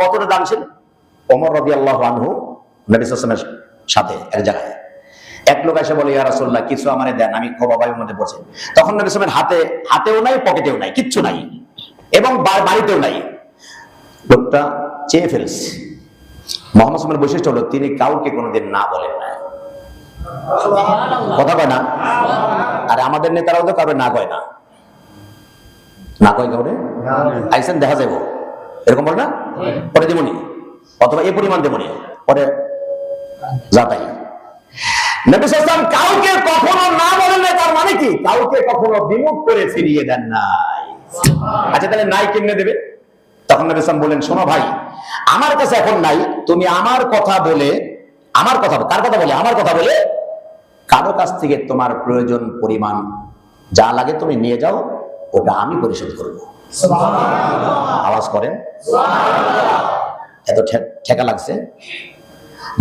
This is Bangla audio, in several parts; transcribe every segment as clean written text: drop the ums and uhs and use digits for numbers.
কতটা দাম ছিল? ওমর রাদিয়াল্লাহু আনহু নবী সাল্লাল্লাহু আলাইহি ওয়াসাল্লামের সাথে এক জায়গায়, এক লোক এসে বলে, ইয়া রাসূলুল্লাহ কিছু আমারে দেন, আমি খুব অভাবের মধ্যে পড়ছি। তখন নবী সাল্লাল্লাহু আলাইহি ওয়াসাল্লামের হাতেও নাই, পকেটেও নাই, কিচ্ছু নাই, এবং বাড়িতেও নাই। লোকটা চেয়ে ফেলছে। মুহাম্মদ সাল্লাল্লাহু আলাইহি ওয়াসাল্লামের বৈশিষ্ট্য হলো তিনি কাউকে কোনোদিন না বলেন না। কথা কয় না? আরে আমাদের নেতারাও তো কাউকে না কয় না, না কয় কাউরে আইসেন দেখা যাবো এরকম বলে না, পরে দেবনি, অথবা এই পরিমাণ দেবনি, পরে যা তাই। নবী সাল্লাল্লাহু আলাইহি ওয়াসাল্লাম কাউকে কখনো না বলেন না, তার মানে কি? কাউকে কখনো বিমুখ করে ফিরিয়ে দেন নাই। আচ্ছা তাহলে নাই কেমনে দেবে? তখন নবী সাল্লাল্লাহু আলাইহি ওয়াসাল্লাম বলেন, শোনো ভাই, আমার কাছে এখন নাই, তুমি আমার কথা বলে, আমার কথা, কার কথা বলে? আমার কথা বলে কারো কাছ থেকে তোমার প্রয়োজন পরিমাণ যা লাগে তুমি নিয়ে যাও, ওটা আমি পরিশোধ করবো। আওয়াজ করেন এত ঠেকা লাগছে।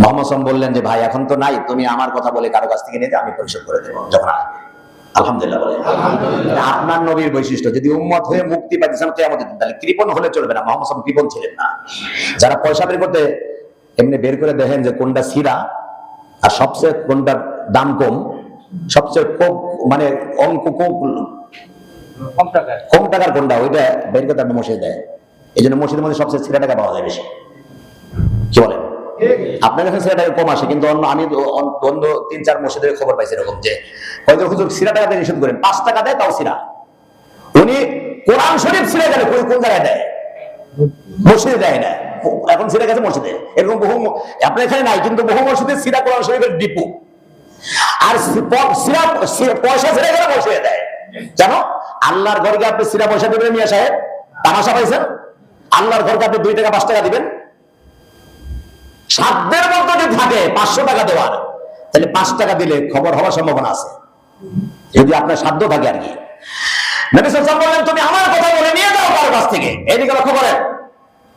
মুহাম্মদ সাল্লাল্লাহু আলাইহি ওয়াসাল্লাম বললেন যে ভাই এখন তো নাই, তুমি আমার কথা বলে কারো কাছ থেকে নিয়ে যাও, আমি পরিশোধ করে দেবো যখন আসবে। আলহামদুলিল্লাহ বলে। আপনার নবীর বৈশিষ্ট্য, যদি উম্মত হয়ে মুক্তি পাইতেছেন কিয়ামতের দিন, তাহলে কৃপণ হলে চলবে না। মুহাম্মদ সাল্লাল্লাহু আলাইহি ওয়াসাল্লাম কৃপণ ছিলেন না। যারা পয়সা বের করতে এমনি বের করে দেখেন যে কোনটা ছিঁড়া আর সবচেয়ে কোনটার দাম কম, সবচেয়ে কম মানে অঙ্ক কম টাকার কোনটা, ওইটা বের করে আপনি মসজিদে দেয়। এই জন্য মসজিদের মধ্যে সবচেয়ে ছিঁড়া টাকা পাওয়া যায় বেশি। কি বলেন? আপনার কাছে ছিঁড়া টাকা কম আসে, কিন্তু আমি অন্য 3-4 মসজিদের খবর পাইছি এরকম যে হয়তো হুজুর ছিঁড়া টাকা দিয়ে নিষেধ করেন, 5 টাকা দেয় তাও ছিঁড়া। উনি কোরআন শরীফ ছিঁড়ে গেলে কোন জায়গায় দেয়? মসজিদে দেয় না, এখন ছিঁড়ে গেছে মসজিদে। এরকম বহু, আপনার এখানে নাই, কিন্তু বহু মসজিদে ছিঁড়া কোরআন শরীফের ডিপো। আর পয়সা ছিঁড়ে গেলে মসজিদে দেয়। জানো, আল্লাহর ঘরকে আপনি ছিঁড়া পয়সা দেবেন মিয়া সাহেব, তামাশা পাইছেন? আল্লাহর ঘরকে আপনি 2 টাকা 5 টাকা দিবেন, সাধ্যের মধ্যে যদি থাকে 500 টাকা দেওয়ার, তাহলে 5 টাকা দিলে খবর হওয়ার সম্ভাবনা আছে, যদি আপনার সাধ্য থাকে আর কি। নবী সাল্লাল্লাহু আলাইহি ওয়াসাল্লাম বললেন, তুমি আমার কথা বলে নিয়ে যাও কারো কাছ থেকে। এদিকে লক্ষ্য করেন,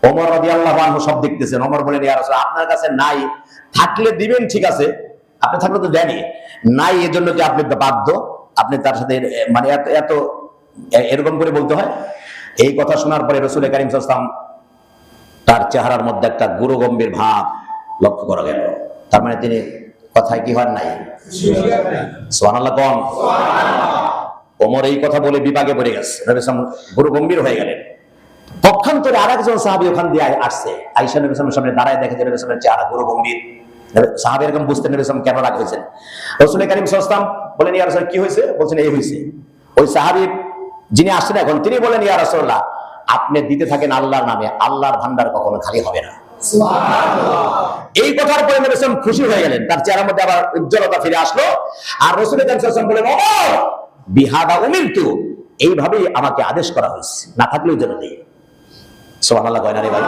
ওমর রাদিয়াল্লাহু আনহু সব দেখতেছেন। ওমর বলেন, ইয়া রাসূলুল্লাহ আপনার কাছে নাই, থাকলে দিবেন ঠিক আছে, আপনি থাকলে তো দেনই, নাই এজন্য কি আপনি বাধ্য আপনি তার সাথে মানে এত এরকম করে বলতে হয়? এই কথা শোনার পরে রাসূল কারীম সাল্লাল্লাহু আলাইহি ওয়াসাল্লাম তার চেহারার মধ্যে একটা গুরুগম্ভীর ভাব লক্ষ্য করা গেল। তার মানে তিনি কথায় কি হন নাই? সুবহানাল্লাহ কোন? ওমর এই কথা বলে বিপাকে পড়ে গেছে, নবী সাল্লাল্লাহু আলাইহি ওয়াসাল্লাম গুরুগম্ভীর হয়ে গেলেন। পক্ষান্তরে আরেকজন সাহাবী ওখান দিয়ে আসছে, আয়েশা নবী সাল্লাল্লাহু আলাইহি ওয়াসাল্লামের সামনে দাঁড়ায় দেখে যে নবী সাল্লাল্লাহু আলাইহি ওয়াসাল্লামের চেহারা গুরুগম্ভীর। সাহাবী এরকম বুঝতেন নবী সাল্লাল্লাহু আলাইহি ওয়াসাল্লাম কেন রাগ হয়েছেন। রাসূল কারীম সাল্লাল্লাহু আলাইহি ওয়াসাল্লাম বলেন, ইয়া রাসূলুল্লাহ কি হয়েছে? বলছেন এই হয়েছে। ওই সাহাবী যিনি আসছেন এখন, তিনি বলেন, ইয়া রাসূলুল্লাহ আপনি দিতে থাকেন আল্লাহর নামে, আল্লাহর ভান্ডার কখনো খালি হবে না। এই কথার পরে নবী সাল্লাল্লাহু আলাইহি ওয়াসাল্লাম খুশি হয়ে গেলেন, তার চেহারার মধ্যে আবার উজ্জ্বলতা ফিরে আসলো। আর রাসূল কারীম সাল্লাল্লাহু আলাইহি ওয়াসাল্লাম বলেন, ওমর বিহাদা উমিরতু, এইভাবেই আমাকে আদেশ করা হয়েছে, না থাকলেও যেন দেই। সুবহানাল্লাহ কয় না রে ভাই?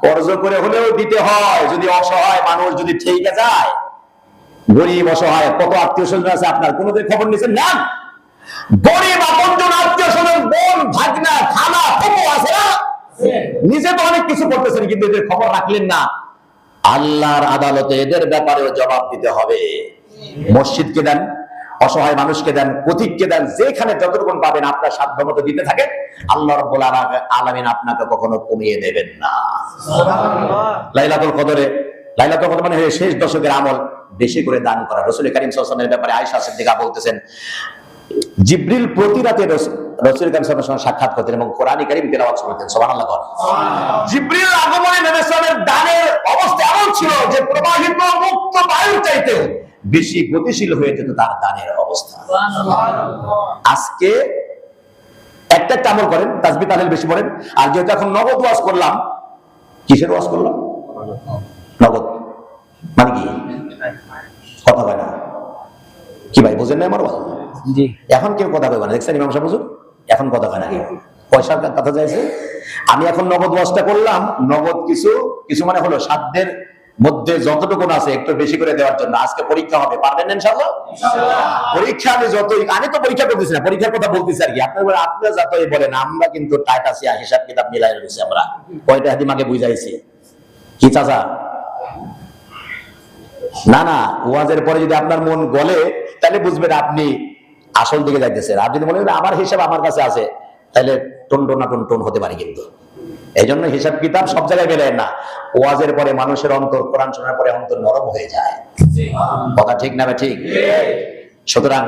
কর্জ করে হলেও দিতে হয়, যদি অসহায় মানুষ যদি ঠেকে যায়, গরিব অসহায় কত আত্মীয় স্বজন আছে আপনার, কোনোদিন খবর নিয়েছেন না? গরিব আপনজন আত্মীয় স্বজন, বোন ভাগনা খালা ফুফু আছে না, নিজে তো অনেক কিছু করতেছেন, কিন্তু এদের খবর রাখলেন না। আল্লাহর আদালতে এদের ব্যাপারেও জবাব দিতে হবে। মসজিদকে দেন, অসহায় মানুষকে দেন, পথিককে দেন, যেখানে যতটুকু পাবেন আপনার সাধ্যমতো দিতে থাকেন, আল্লাহ রাব্বুল আলামিন আপনাকে কখনো কমিয়ে দেবেন না। লাইলাতুল কদরে, লাইলাতুল কদর মানে শেষ দশকের আমল, বেশি করে দান করা। রাসূল কারীম সাল্লাল্লাহু আলাইহি ওয়াসাল্লামের ব্যাপারে আয়েশা সিদ্দিকা বলতেছেন, জিবরিল প্রতি রাতে রাসূল কারীম সাল্লাল্লাহু আলাইহি ওয়াসাল্লামের সাক্ষাৎ করতেন এবং কোরআন কারীম তেলাওয়াত করতেন। সুবহানাল্লাহ। জিবরিল আগমনে নবী সাল্লাল্লাহু আলাইহি ওয়াসাল্লামের দানের অবস্থা এমন ছিল যে প্রবাহিত মুক্ত বায়ুর চাইতেও বেশি গতিশীল হয়ে যেত তার দানের অবস্থা। আজকে একটা আমল করেন, তাসবিহ তাহলিল বেশি পড়েন, আর যেহেতু এখন নগদ ওয়াজ করলাম, কিসের ওয়াজ করলাম? নগদ মানে কি? কথা কয় না কি ভাই, বুঝেন না আমার ওয়াজ? জি, এখন কেউ কথা কয় না, দেখছেন ইমাম সাহেব হুজুর এখন কথা কয় না, পয়সার কথা যাইছে। আমি এখন নগদ ওয়াজটা করলাম, নগদ কিছু মানে হলো সাধ্যের মধ্যে যতটুকু আছে একটু বেশি করে দেওয়ার জন্য। আজকে পরীক্ষা হবে, পারবেন না ইনশাআল্লাহ? পরীক্ষা আমি তো পরীক্ষা করতেছি না, পরীক্ষার কথা বলতেছি আর কি। আপনারা যতই বলেন, আমরা কিন্তু টাইটাসি হিসাব কিতাব মিলাই রয়েছি। আমরা কয়টা হাদিমাকে বুঝাইছি কি চাচা? না, ওয়াজের পরে যদি আপনার মন গলে, তাহলে বুঝবেন আপনি আসল দিকে যাইতেছেন। আর যদি মনে করেন আমার হিসাব আমার কাছে আছে, তাহলে টন হতে পারে কিন্তু। এই জন্য হিসাব কিতাব সব জায়গায় মেলেন না। ওয়াজের পরে মানুষের অন্তর, কোরআন শোনার পরে অন্তর নরম হয়ে যায়। কথা ঠিক না ঠিক? সুতরাং